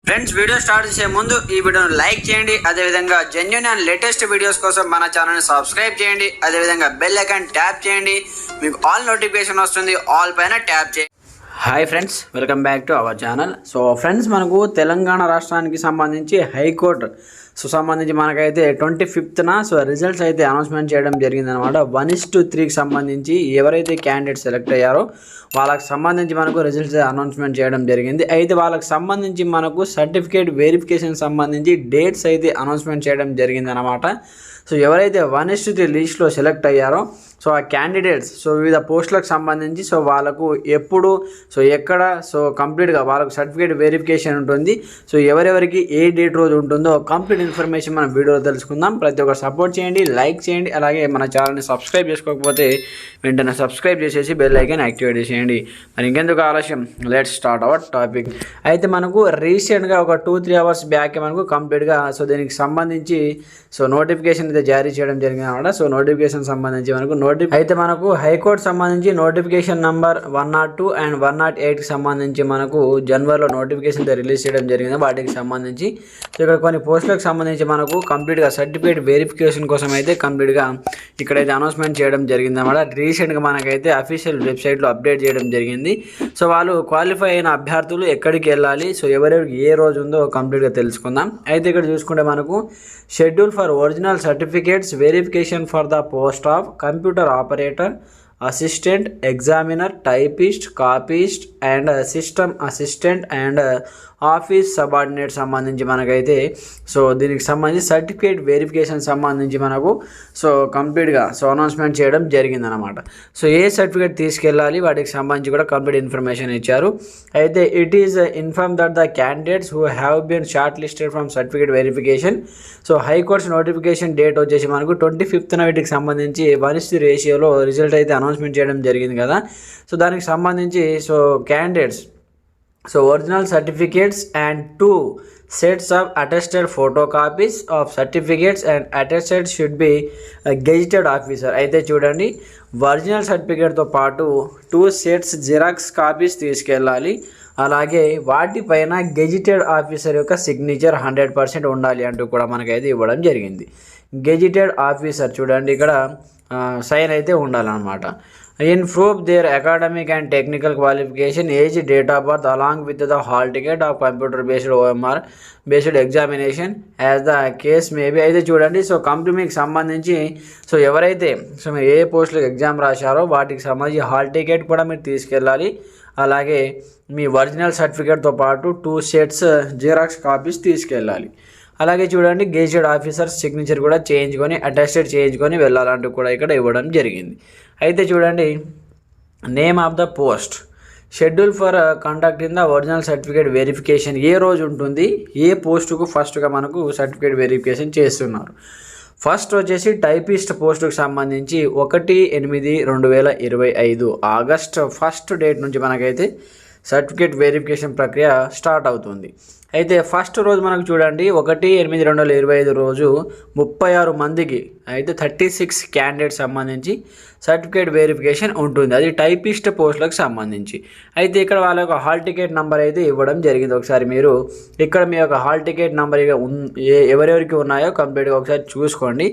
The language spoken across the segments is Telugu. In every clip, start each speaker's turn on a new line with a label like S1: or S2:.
S1: ఫ్రెండ్స్, వీడియో స్టార్ట్ చేసే ముందు ఈ వీడియోను లైక్ చేయండి. అదేవిధంగా జెన్యూన్ అండ్ లేటెస్ట్ వీడియోస్ కోసం మన ఛానల్ని సబ్స్క్రైబ్ చేయండి. అదేవిధంగా బెల్ ఐకాన్ ట్యాప్ చేయండి. మీకు ఆల్ నోటిఫికేషన్ వస్తుంది. ఆల్ పైన ట్యాప్ చేయండి. Hi friends, welcome back to our channel. So friends, మనకు తెలంగాణ రాష్ట్రానికి సంబంధించి హైకోర్టు సంబంధించి మనకైతే 25న రిజల్ట్స్ అయితే అనౌన్స్మెంట్ చేయడం జరిగిందనమాట. 1:3కి సంబంధించి ఎవరైతే క్యాండిడేట్ సెలెక్ట్ అయ్యారో వాళ్ళకి సంబంధించి మనకు రిజల్ట్స్ అనౌన్స్మెంట్ చేయడం జరిగింది. అయితే వాళ్ళకి సంబంధించి మనకు సర్టిఫికేట్ వెరిఫికేషన్ సంబంధించి డేట్స్ అయితే అనౌన్స్మెంట్ చేయడం జరిగిందనమాట. సో ఎవరైతే 1:3 లిస్ట్లో సెలెక్ట్ అయ్యారో ఆ క్యాండిడేట్స్ వివిధ పోస్టులకు సంబంధించి వాళ్ళకు ఎప్పుడు ఎక్కడ కంప్లీట్గా వాళ్ళకు సర్టిఫికేట్ వెరిఫికేషన్ ఉంటుంది. ఎవరెవరికి ఏ డేట్ రోజు ఉంటుందో కంప్లీట్ ఇన్ఫర్మేషన్ మనం వీడియోలో తెలుసుకుందాం. ప్రతి ఒక్కరు సపోర్ట్ చేయండి, లైక్ చేయండి. అలాగే మన ఛానల్ని సబ్స్క్రైబ్ చేసుకోకపోతే వెంటనే సబ్స్క్రైబ్ చేసేసి బెల్ ఐకాన్ యాక్టివేట్ చేయండి. మరి ఇంకెందుకు ఆలస్యం, లెట్స్ స్టార్ట్ అవర్ టాపిక్. అయితే మనకు రీసెంట్గా ఒక 2-3 అవర్స్ బ్యాక్ మనకు కంప్లీట్గా దీనికి సంబంధించి నోటిఫికేషన్ అయితే జారీ చేయడం జరిగింది అనమాట. నోటిఫికేషన్ సంబంధించి మనకు హైకోర్టు సంబంధించి నోటిఫికేషన్ నంబర్ 102 అండ్ 108కి సంబంధించి మనకు జనవరిలో నోటిఫికేషన్ రిలీజ్ చేయడం జరిగింది. వాటికి సంబంధించి ఇక్కడ కొన్ని పోస్టులకు సంబంధించి మనకు కంప్లీట్గా సర్టిఫికేట్ వెరిఫికేషన్ కోసం అయితే కంప్లీట్గా ఇక్కడైతే అనౌన్స్మెంట్ చేయడం జరిగింది అన్నమాట. రీసెంట్గా మనకైతే అఫీషియల్ వెబ్సైట్లో అప్డేట్ చేయడం జరిగింది. వాళ్ళు క్వాలిఫై అయిన అభ్యర్థులు ఎక్కడికి వెళ్ళాలి, ఎవరెవరికి ఏ రోజు ఉందో కంప్లీట్గా తెలుసుకుందాం. అయితే ఇక్కడ చూసుకుంటే మనకు schedule for original certificates verification for the post of computer operator, assistant, examiner, typist, copyist and system assistant and office subordinate సంబంధించి మనకైతే దీనికి సంబంధించి సర్టిఫికేట్ వెరిఫికేషన్ సంబంధించి మనకు కంప్లీట్గా అనౌన్స్మెంట్ చేయడం జరిగిందనమాట. ఏ సర్టిఫికేట్ తీసుకెళ్ళాలి వాటికి సంబంధించి కూడా కంప్లీట్ ఇన్ఫర్మేషన్ ఇచ్చారు. అయితే it is inform that the candidates who have been short listed from certificate verification. High courts notification date వచ్చేసి మనకు 25న వీటికి సంబంధించి 1:3 రేషియోలో రిజల్ట్ అయితే అనౌన్స్మెంట్ చేయడం జరిగింది కదా. దానికి సంబంధించి candidates original certificates and 2 sets of attested photocopies of certificates and attested should be a gazetted officer. అయితే చూడండి, ఒరిజినల్ సర్టిఫికేట్తో పాటు 2 sets జిరాక్స్ కాపీస్ తీసుకెళ్ళాలి. అలాగే వాటిపైన గెజిటెడ్ ఆఫీసర్ యొక్క సిగ్నేచర్ 100% ఉండాలి అంటూ కూడా మనకైతే ఇవ్వడం జరిగింది. గెజిటెడ్ ఆఫీసర్ చూడండి, ఇక్కడ సైన్ అయితే ఉండాలన్నమాట. In proof their academic and technical qualification, age, date of birth along with the hall ticket of computer based OMR based examination as the case may be. అయితే చూడండి, కంపెనీ మీకు సంబంధించి ఎవరైతే మీరు ఏ పోస్టులకు ఎగ్జామ్ రాశారో వాటికి సంబంధించి హాల్ టికెట్ కూడా మీరు తీసుకెళ్ళాలి. అలాగే మీ ఒరిజినల్ సర్టిఫికేట్తో పాటు 2 sets జిరాక్స్ కాపీస్ తీసుకెళ్ళాలి. అలాగే చూడండి, గెజిటెడ్ ఆఫీసర్ సిగ్నేచర్ కూడా చేయించుకొని అటెస్టెడ్ చేయించుకొని వెళ్ళాలంటూ కూడా ఇక్కడ ఇవ్వడం జరిగింది. అయితే చూడండి, name of the post, schedule for conducting the original certificate verification ఏ రోజు ఉంటుంది, ఏ పోస్టుకు ఫస్ట్గా మనకు సర్టిఫికేట్ వెరిఫికేషన్ చేస్తున్నారు. ఫస్ట్ వచ్చేసి టైపిస్ట్ పోస్టుకు సంబంధించి 1/8/2025 ఆగస్ట్ 1 డేట్ నుంచి మనకైతే సర్టిఫికేట్ వెరిఫికేషన్ ప్రక్రియ స్టార్ట్ అవుతుంది. అయితే ఫస్ట్ రోజు మనకు చూడండి 1/8/2025 రోజు 36 మందికి అయితే 36 క్యాండిడేట్స్ సంబంధించి సర్టిఫికేట్ వెరిఫికేషన్ ఉంటుంది. అది టైపిస్ట్ పోస్టులకు సంబంధించి. అయితే ఇక్కడ వాళ్ళ యొక్క హాల్ టికెట్ నెంబర్ అయితే ఇవ్వడం జరిగింది. ఒకసారి మీరు ఇక్కడ మీ యొక్క హాల్ టికెట్ నెంబర్ ఎవరెవరికి ఉన్నాయో కంప్లీట్గా ఒకసారి చూసుకోండి.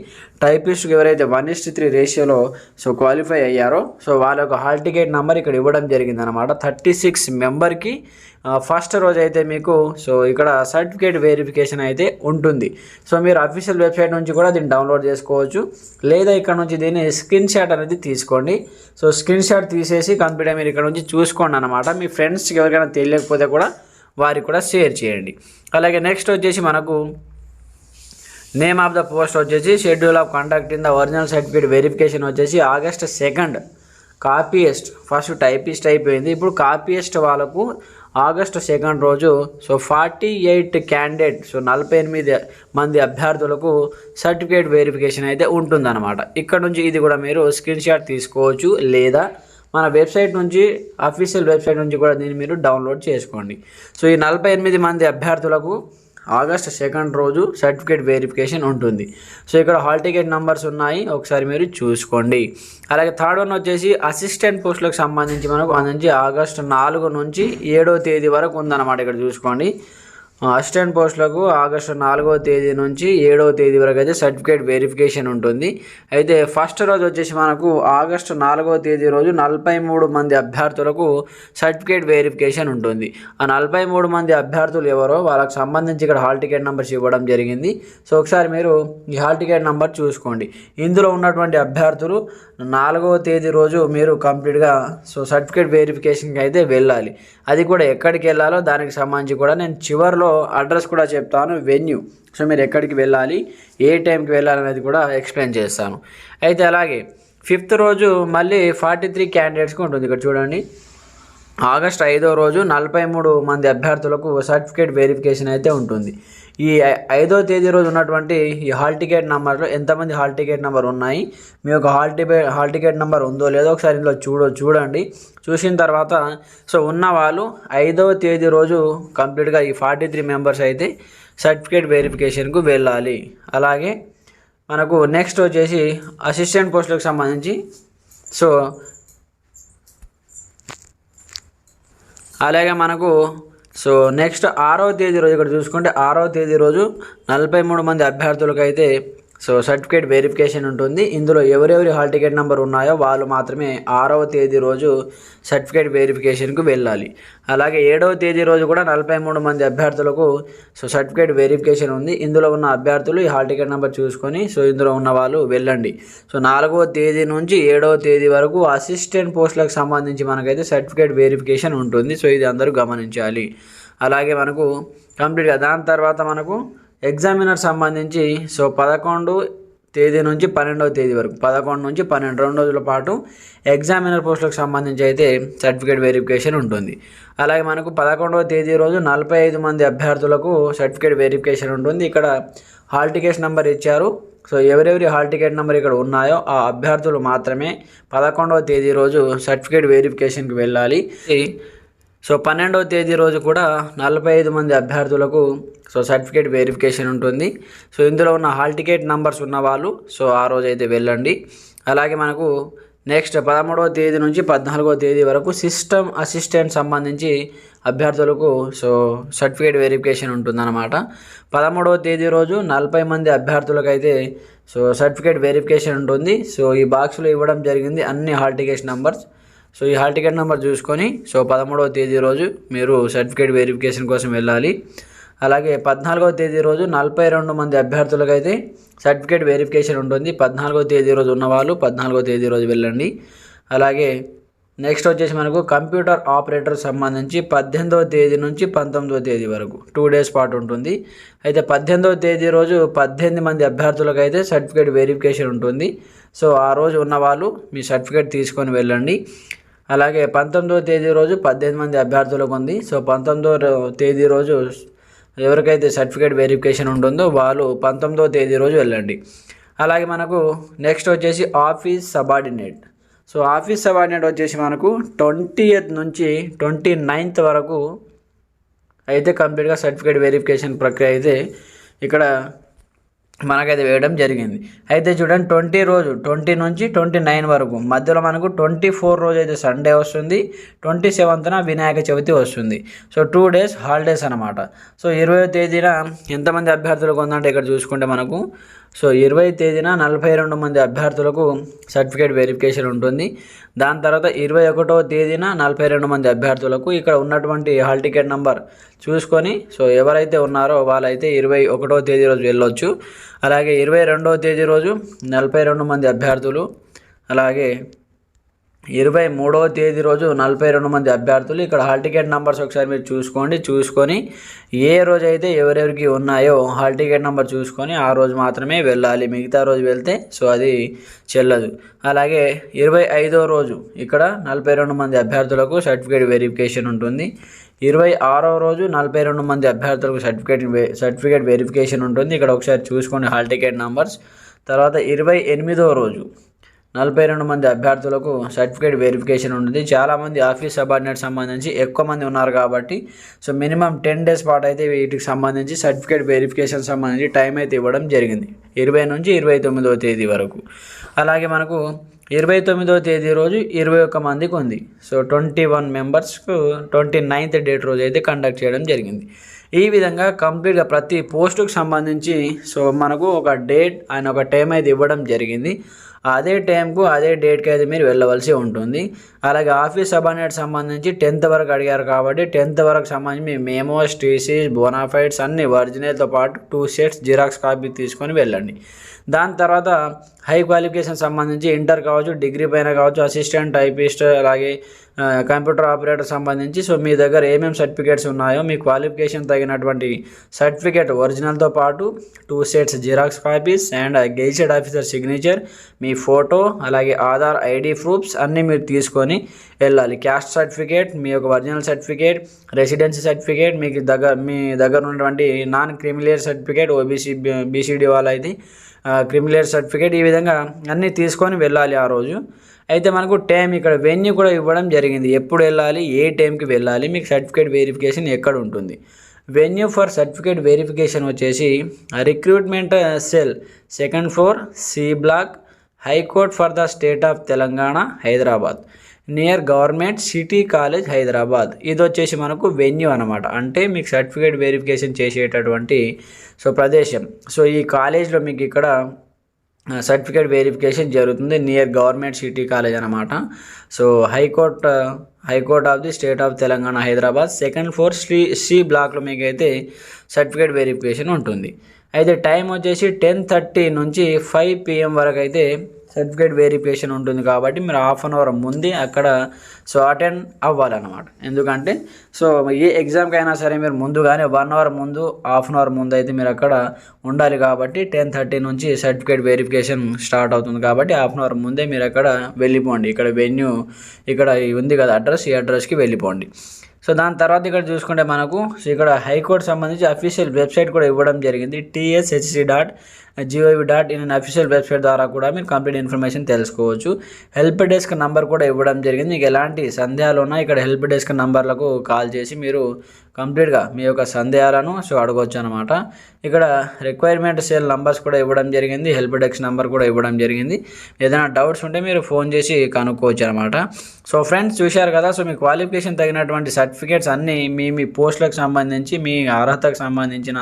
S1: టైపిస్ట్కి ఎవరైతే 1:3 రేషియోలో క్వాలిఫై అయ్యారో వాళ్ళ యొక్క హాల్ టికెట్ నెంబర్ ఇక్కడ ఇవ్వడం జరిగింది అనమాట. 36 మెంబర్కి ఫస్ట్ రోజు అయితే మీకు ఇక్కడ సర్టిఫికేట్ వెరిఫికేషన్ అయితే ఉంటుంది. మీరు అఫీషియల్ వెబ్సైట్ నుంచి కూడా దీన్ని డౌన్లోడ్ చేసుకోవచ్చు, లేదా ఇక్కడ నుంచి దీన్ని స్క్రీన్ షాట్ అనేది తీసుకోండి. స్క్రీన్ షాట్ తీసేసి కంప్లీట్గా మీరు ఇక్కడ నుంచి చూసుకోండి అనమాట. మీ ఫ్రెండ్స్కి ఎవరికైనా తెలియకపోతే కూడా వారికి కూడా షేర్ చేయండి. అలాగే నెక్స్ట్ వచ్చేసి మనకు నేమ్ ఆఫ్ ద పోస్ట్ వచ్చేసి schedule of conduct in the original certificate verification వచ్చేసి August 2. కాపీయస్ట్ ఫస్ట్ టైపిస్ట్ అయిపోయింది, ఇప్పుడు కాపీయస్ట్ వాళ్ళకు August 2 రోజు 48 క్యాండిడేట్ 48 మంది అభ్యర్థులకు సర్టిఫికేట్ వెరిఫికేషన్ అయితే ఉంటుందన్నమాట. ఇక్కడ నుంచి ఇది కూడా మీరు స్క్రీన్ షాట్ తీసుకోవచ్చు, లేదా మన వెబ్సైట్ నుంచి అఫీషియల్ వెబ్సైట్ నుంచి కూడా దీన్ని మీరు డౌన్లోడ్ చేసుకోండి. ఈ 48 మంది అభ్యర్థులకు August 2 రోజు సర్టిఫికేట్ వెరిఫికేషన్ ఉంటుంది. ఇక్కడ హాల్ టికెట్ నెంబర్స్ ఉన్నాయి, ఒకసారి మీరు చూసుకోండి. అలాగే థర్డ్ వన్ వచ్చేసి అసిస్టెంట్ పోస్టులకు సంబంధించి మనకు August 4 నుంచి 7వ తేదీ వరకు ఉందన్నమాట. ఇక్కడ చూసుకోండి, అసిస్టెంట్ పోస్టులకు ఆగస్టు 4వ తేదీ నుంచి 7వ తేదీ వరకు అయితే సర్టిఫికేట్ వెరిఫికేషన్ ఉంటుంది. అయితే ఫస్ట్ రోజు వచ్చేసి మనకు ఆగస్టు 4వ తేదీ రోజు 43 మంది అభ్యర్థులకు సర్టిఫికేట్ వెరిఫికేషన్ ఉంటుంది. ఆ 43 మంది అభ్యర్థులు ఎవరో వాళ్ళకి సంబంధించి ఇక్కడ హాల్ టికెట్ నెంబర్స్ ఇవ్వడం జరిగింది. సో ఒకసారి మీరు ఈ హాల్ టికెట్ నెంబర్ చూసుకోండి. ఇందులో ఉన్నటువంటి అభ్యర్థులు 4వ తేదీ రోజు మీరు కంప్లీట్గా సో సర్టిఫికేట్ వెరిఫికేషన్కి అయితే వెళ్ళాలి. అది కూడా ఎక్కడికి వెళ్ళాలో దానికి సంబంధించి కూడా నేను చివరిలో అడ్రస్ కూడా చెప్తాను, వెన్యూ. సో మీరు ఎక్కడికి వెళ్ళాలి, ఏ టైంకి వెళ్ళాలనేది కూడా ఎక్స్ప్లెయిన్ చేస్తాను. అయితే అలాగే 5th రోజు మళ్ళీ 43 క్యాండిడేట్స్కి ఉంటుంది. ఇక్కడ చూడండి, ఆగస్టు 5వ రోజు 43 మంది అభ్యర్థులకు సర్టిఫికేట్ వెరిఫికేషన్ అయితే ఉంటుంది. ఈ 5వ తేదీ రోజు ఉన్నటువంటి ఈ హాల్ టికెట్ నెంబర్లో ఎంతమంది హాల్ టికెట్ నెంబర్ ఉన్నాయి, మీ యొక్క హాల్ టికెట్ నెంబర్ ఉందో లేదో ఒకసారి ఇందులో చూడండి. చూసిన తర్వాత సో ఉన్న వాళ్ళు 5వ తేదీ రోజు కంప్లీట్గా ఈ 43 మెంబర్స్ అయితే సర్టిఫికేట్ వెరిఫికేషన్కు వెళ్ళాలి. అలాగే మనకు నెక్స్ట్ వచ్చేసి అసిస్టెంట్ పోస్టులకు సంబంధించి సో అలాగే మనకు సో నెక్స్ట్ 6వ తేదీ రోజు ఇక్కడ చూసుకుంటే 6వ తేదీ రోజు 43 మంది అభ్యర్థులకు అయితే సో సర్టిఫికేట్ వెరిఫికేషన్ ఉంటుంది. ఇందులో ఎవరెవరి హాల్ టికెట్ నెంబర్ ఉన్నాయో వాళ్ళు మాత్రమే 6వ తేదీ రోజు సర్టిఫికేట్ వెరిఫికేషన్కు వెళ్ళాలి. అలాగే 7వ తేదీ రోజు కూడా 43 మంది అభ్యర్థులకు సో సర్టిఫికేట్ వెరిఫికేషన్ ఉంది. ఇందులో ఉన్న అభ్యర్థులు ఈ హాల్ టికెట్ నెంబర్ చూసుకొని సో ఇందులో ఉన్న వాళ్ళు వెళ్ళండి. సో 4వ తేదీ నుంచి 7వ తేదీ వరకు అసిస్టెంట్ పోస్టులకు సంబంధించి మనకైతే సర్టిఫికేట్ వెరిఫికేషన్ ఉంటుంది. సో ఇది అందరూ గమనించాలి. అలాగే మనకు కంప్లీట్గా దాని తర్వాత మనకు ఎగ్జామినర్ సంబంధించి సో 11వ తేదీ నుంచి 12వ తేదీ వరకు 11 నుంచి 12 2 రోజుల పాటు ఎగ్జామినర్ పోస్టులకు సంబంధించి అయితే సర్టిఫికేట్ వెరిఫికేషన్ ఉంటుంది. అలాగే మనకు 11వ తేదీ రోజు 45 మంది అభ్యర్థులకు సర్టిఫికేట్ వెరిఫికేషన్ ఉంటుంది. ఇక్కడ హాల్ టికెట్ నెంబర్ ఇచ్చారు. సో ఎవరెవరి హాల్ టికెట్ నెంబర్ ఇక్కడ ఉన్నాయో ఆ అభ్యర్థులు మాత్రమే 11వ తేదీ రోజు సర్టిఫికేట్ వెరిఫికేషన్కి వెళ్ళాలి. సో 12వ తేదీ రోజు కూడా 45 మంది అభ్యర్థులకు సో సర్టిఫికేట్ వెరిఫికేషన్ ఉంటుంది. సో ఇందులో ఉన్న హాల్ టికెట్ నెంబర్స్ ఉన్న వాళ్ళు సో ఆ రోజు అయితే వెళ్ళండి. అలాగే మనకు నెక్స్ట్ 13వ తేదీ నుంచి 14వ తేదీ వరకు సిస్టమ్ అసిస్టెంట్ సంబంధించి అభ్యర్థులకు సో సర్టిఫికేట్ వెరిఫికేషన్ ఉంటుందన్నమాట. 13వ తేదీ రోజు 40 మంది అభ్యర్థులకు అయితే సో సర్టిఫికేట్ వెరిఫికేషన్ ఉంటుంది. సో ఈ బాక్స్లో ఇవ్వడం జరిగింది అన్ని హాల్ టికెట్ నెంబర్స్. సో ఈ హాల్ టికెట్ నెంబర్ చూసుకొని సో 13వ తేదీ రోజు మీరు సర్టిఫికేట్ వెరిఫికేషన్ కోసం వెళ్ళాలి. అలాగే 14వ తేదీ రోజు 42 మంది అభ్యర్థులకు అయితే సర్టిఫికేట్ వెరిఫికేషన్ ఉంటుంది. 14వ తేదీ రోజు ఉన్నవాళ్ళు 14వ తేదీ రోజు వెళ్ళండి. అలాగే నెక్స్ట్ వచ్చేసి మనకు కంప్యూటర్ ఆపరేటర్ సంబంధించి 18వ తేదీ నుంచి 19వ తేదీ వరకు 2 డేస్ పాటు ఉంటుంది. అయితే 18వ తేదీ రోజు 18 మంది అభ్యర్థులకు అయితే సర్టిఫికేట్ వెరిఫికేషన్ ఉంటుంది. సో ఆ రోజు ఉన్నవాళ్ళు మీ సర్టిఫికేట్ తీసుకొని వెళ్ళండి. అలాగే 19వ తేదీ రోజు 18 మంది అభ్యర్థులకు ఉంది. సో 19వ తేదీ రోజు ఎవరికైతే సర్టిఫికేట్ వెరిఫికేషన్ ఉంటుందో వాళ్ళు 19వ తేదీ రోజు వెళ్ళండి. అలాగే మనకు నెక్స్ట్ వచ్చేసి office subordinate. So office subordinate వచ్చేసి మనకు 20th నుంచి 29th వరకు అయితే కంప్లీట్గా సర్టిఫికేట్ వెరిఫికేషన్ ప్రక్రియ అయితే ఇక్కడ మనకైతే వేయడం జరిగింది. అయితే చూడండి 20 నుంచి 29 వరకు మధ్యలో మనకు 24 రోజు అయితే సండే వస్తుంది, 27th వినాయక చవితి వస్తుంది. సో 2 డేస్ హాలిడేస్ అనమాట. సో 20వ తేదీన ఎంతమంది అభ్యర్థులకు ఉందంటే ఇక్కడ చూసుకుంటే మనకు సో 20వ తేదీన 42 మంది అభ్యర్థులకు సర్టిఫికేట్ వెరిఫికేషన్ ఉంటుంది. దాని తర్వాత 21వ తేదీన 42 మంది అభ్యర్థులకు ఇక్కడ ఉన్నటువంటి హాల్ టికెట్ నెంబర్ చూసుకొని సో ఎవరైతే ఉన్నారో వాళ్ళైతే 21వ తేదీ రోజు వెళ్ళొచ్చు. అలాగే 22వ తేదీ రోజు 42 మంది అభ్యర్థులు, అలాగే 23వ తేదీ రోజు 42 మంది అభ్యర్థులు. ఇక్కడ హాల్ టికెట్ నెంబర్స్ ఒకసారి మీరు చూసుకొని ఏ రోజు అయితే ఎవరెవరికి ఉన్నాయో హాల్ టికెట్ నెంబర్ చూసుకొని ఆ రోజు మాత్రమే వెళ్ళాలి. మిగతా రోజు వెళ్తే సో అది చెల్లదు. అలాగే 25వ రోజు ఇక్కడ 42 మంది అభ్యర్థులకు సర్టిఫికేట్ వెరిఫికేషన్ ఉంటుంది. 26వ రోజు 42 మంది అభ్యర్థులకు సర్టిఫికేట్ వెరిఫికేషన్ ఉంటుంది. ఇక్కడ ఒకసారి చూసుకోండి హాల్ టికెట్ నెంబర్స్. తర్వాత 28వ రోజు 42 మంది అభ్యర్థులకు సర్టిఫికేట్ వెరిఫికేషన్ ఉంటుంది. చాలామంది ఆఫీస్ సబార్డినేట్ సంబంధించి ఎక్కువ మంది ఉన్నారు కాబట్టి సో మినిమం 10 డేస్ పాటు అయితే వీటికి సంబంధించి సర్టిఫికేట్ వెరిఫికేషన్ సంబంధించి టైం అయితే ఇవ్వడం జరిగింది 20 నుంచి 29వ తేదీ వరకు. అలాగే మనకు 29వ తేదీ రోజు 21 మందికి ఉంది. సో 21 మెంబర్స్కు 29th డేట్ రోజు అయితే కండక్ట్ చేయడం జరిగింది. ఈ విధంగా కంప్లీట్గా ప్రతి పోస్టుకు సంబంధించి సో మనకు ఒక డేట్ అండ్ ఒక టైం అయితే ఇవ్వడం జరిగింది. అదే టైంకు అదే డేట్కి అయితే మీరు వెళ్ళవలసి ఉంటుంది. అలాగే ఆఫీస్ సబార్డినేట్ సంబంధించి 10th వరకు అడిగారు కాబట్టి 10th వరకు సంబంధించి మీ మెమోస్, టీసీస్, బోనాఫైడ్స్ అన్ని ఒరిజినల్తో పాటు 2 sets జిరాక్స్ కాపీ తీసుకొని వెళ్ళండి. దాని తర్వాత హై క్వాలిఫికేషన్ సంబంధించి ఇంటర్ కావచ్చు, డిగ్రీ పైన కావచ్చు, అసిస్టెంట్ టైపిస్ట్, అలాగే కంప్యూటర్ ఆపరేటర్ సంబంధించి సో మీ దగ్గర ఏమేమి సర్టిఫికేట్స్ ఉన్నాయో మీ క్వాలిఫికేషన్ తగినటువంటి సర్టిఫికేట్ ఒరిజినల్తో పాటు 2 sets xerox copies and gazetted officer signature, me photo, అలాగే ఆధార్ ఐడి ప్రూఫ్స్ అన్నీ మీరు తీసుకొని వెళ్ళాలి. క్యాస్ట్ సర్టిఫికేట్, మీ యొక్క ఒరిజినల్ సర్టిఫికేట్, రెసిడెన్సీ సర్టిఫికేట్, మీ దగ్గర ఉన్నటువంటి non creamy layer certificate, OBC BCD వాళ్ళైతే క్రిమిలియర్ సర్టిఫికేట్, ఈ విధంగా అన్నీ తీసుకొని వెళ్ళాలి ఆ రోజు. అయితే మనకు టైం ఇక్కడ వెన్యూ కూడా ఇవ్వడం జరిగింది. ఎప్పుడు వెళ్ళాలి, ఏ టైంకి వెళ్ళాలి, మీకు సర్టిఫికేట్ వెరిఫికేషన్ ఎక్కడ ఉంటుంది. వెన్యూ ఫర్ సర్టిఫికేట్ వెరిఫికేషన్ వచ్చేసి recruitment cell, 2nd floor, C block, high court for the state of Telangana, Hyderabad, near government city college, Hyderabad. ఇది వచ్చేసి మనకు వెన్యూ అనమాట. అంటే మీకు సర్టిఫికేట్ వెరిఫికేషన్ చేసేటటువంటి సో ప్రదేశం. సో ఈ కాలేజ్లో మీకు ఇక్కడ సర్టిఫికేట్ వెరిఫికేషన్ జరుగుతుంది. నియర్ గవర్నమెంట్ సిటీ కాలేజ్ అనమాట. So high court of the state of Telangana, Hyderabad, 2nd floor, C బ్లాక్లో మీకు అయితే సర్టిఫికేట్ వెరిఫికేషన్ ఉంటుంది. అయితే టైం వచ్చేసి 10:30 నుంచి 5 PM వరకు అయితే సర్టిఫికేట్ వెరిఫికేషన్ ఉంటుంది. కాబట్టి మీరు 1/2 hour ముందే అక్కడ సో అటెండ్ అవ్వాలన్నమాట. ఎందుకంటే సో ఏ ఎగ్జామ్కి అయినా సరే మీరు ముందుగానే 1 hour ముందు, 1/2 hour ముందు అయితే మీరు అక్కడ ఉండాలి. కాబట్టి 10:30 నుంచి సర్టిఫికేట్ వెరిఫికేషన్ స్టార్ట్ అవుతుంది. కాబట్టి 1/2 hour ముందే మీరు అక్కడ వెళ్ళిపోండి. ఇక్కడ వెన్యూ ఇక్కడ ఉంది కదా అడ్రస్, ఈ అడ్రస్కి వెళ్ళిపోండి. సో దాని తర్వాత ఇక్కడ చూసుకుంటే మనకు ఇక్కడ హైకోర్టు సంబంధించి అఫీషియల్ వెబ్సైట్ కూడా ఇవ్వడం జరిగింది. tshc.gov.in అఫీషియల్ వెబ్సైట్ ద్వారా కూడా మీరు కంప్లీట్ ఇన్ఫర్మేషన్ తెలుసుకోవచ్చు. హెల్ప్ డెస్క్ నంబర్ కూడా ఇవ్వడం జరిగింది. మీకు ఎలాంటి సందేహాలు ఉన్నా ఇక్కడ హెల్ప్ డెస్క్ నంబర్లకు కాల్ చేసి మీరు కంప్లీట్గా మీ యొక్క సందేహాలను సో అడగవచ్చు అనమాట. ఇక్కడ రిక్వైర్మెంట్ సెల్ నంబర్స్ కూడా ఇవ్వడం జరిగింది. హెల్ప్ డెస్క్ నంబర్ కూడా ఇవ్వడం జరిగింది. ఏదైనా డౌట్స్ ఉంటే మీరు ఫోన్ చేసి కనుక్కోవచ్చు అనమాట. సో ఫ్రెండ్స్ చూశారు కదా, సో మీ క్వాలిఫికేషన్ తగినటువంటి సర్టిఫికేట్స్ అన్నీ మీ పోస్టులకు సంబంధించి మీ అర్హతకు సంబంధించిన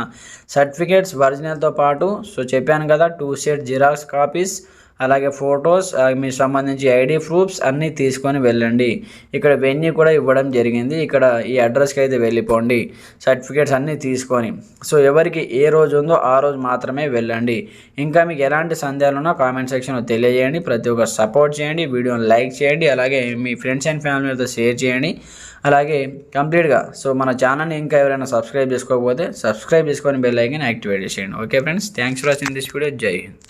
S1: సర్టిఫికేట్స్ ఒరిజినల్తో పాటు సో చెప్పాను కదా 2 sets జిరాక్స్ కాపీస్, అలాగే ఫొటోస్, మీకు సంబంధించి ఐడి ప్రూఫ్స్ అన్నీ తీసుకొని వెళ్ళండి. ఇక్కడ వెన్యూ కూడా ఇవ్వడం జరిగింది. ఇక్కడ ఈ అడ్రస్కి అయితే వెళ్ళిపోండి సర్టిఫికేట్స్ అన్నీ తీసుకొని. సో ఎవరికి ఏ రోజు ఉందో ఆ రోజు మాత్రమే వెళ్ళండి. ఇంకా మీకు ఎలాంటి సందేహాలు ఉన్నా కామెంట్ సెక్షన్లో తెలియజేయండి. ప్రతి ఒక్కరు సపోర్ట్ చేయండి, వీడియోని లైక్ చేయండి, అలాగే మీ ఫ్రెండ్స్ అండ్ ఫ్యామిలీతో షేర్ చేయండి. అలాగే కంప్లీట్గా సో మన ఛానల్ని ఇంకా ఎవరైనా సబ్స్క్రైబ్ చేసుకోకపోతే సబ్స్క్రైబ్ చేసుకొని బెల్ ఐకాన్ యాక్టివేట్ చేయండి. Okay friends, thanks for watching this video. జై హింద్.